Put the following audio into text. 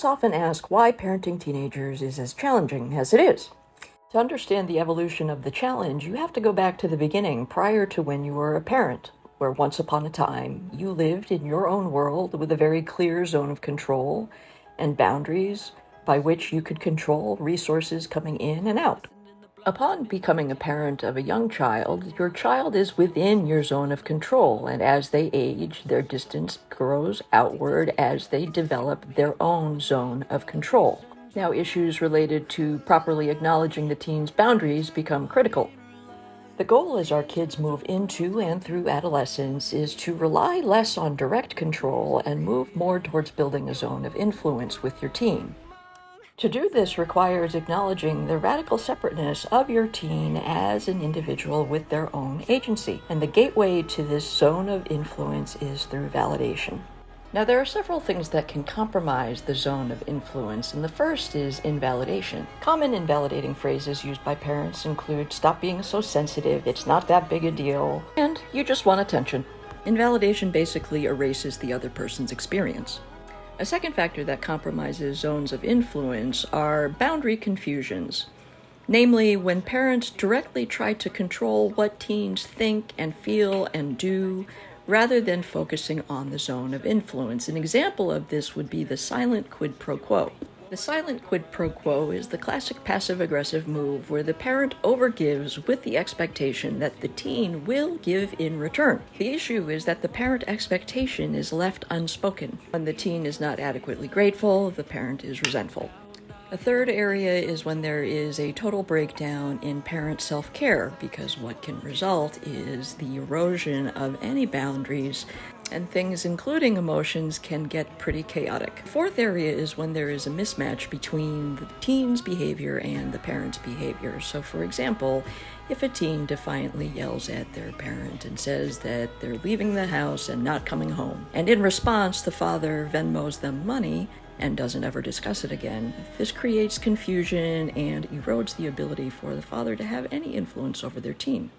Parents often ask why parenting teenagers is as challenging as it is. To understand the evolution of the challenge, you have to go back to the beginning, prior to when you were a parent, where once upon a time you lived in your own world with a very clear zone of control and boundaries by which you could control resources coming in and out. Upon becoming a parent of a young child, your child is within your zone of control, and as they age, their distance grows outward as they develop their own zone of control. Now, issues related to properly acknowledging the teen's boundaries become critical. The goal as our kids move into and through adolescence is to rely less on direct control and move more towards building a zone of influence with your teen. To do this requires acknowledging the radical separateness of your teen as an individual with their own agency, and the gateway to this zone of influence is through validation. Now, there are several things that can compromise the zone of influence, and the first is invalidation. Common invalidating phrases used by parents include, "Stop being so sensitive, it's not that big a deal," and "You just want attention." Invalidation basically erases the other person's experience. A second factor that compromises zones of influence are boundary confusions. Namely, when parents directly try to control what teens think and feel and do, rather than focusing on the zone of influence. An example of this would be the silent quid pro quo. The silent quid pro quo is the classic passive-aggressive move where the parent overgives with the expectation that the teen will give in return. The issue is that the parent expectation is left unspoken. When the teen is not adequately grateful, the parent is resentful. A third area is when there is a total breakdown in parent self-care, because what can result is the erosion of any boundaries, and things including emotions can get pretty chaotic. Fourth area is when there is a mismatch between the teen's behavior and the parent's behavior. So for example, if a teen defiantly yells at their parent and says that they're leaving the house and not coming home, and in response the father Venmos them money and doesn't ever discuss it again, this creates confusion and erodes the ability for the father to have any influence over their teen.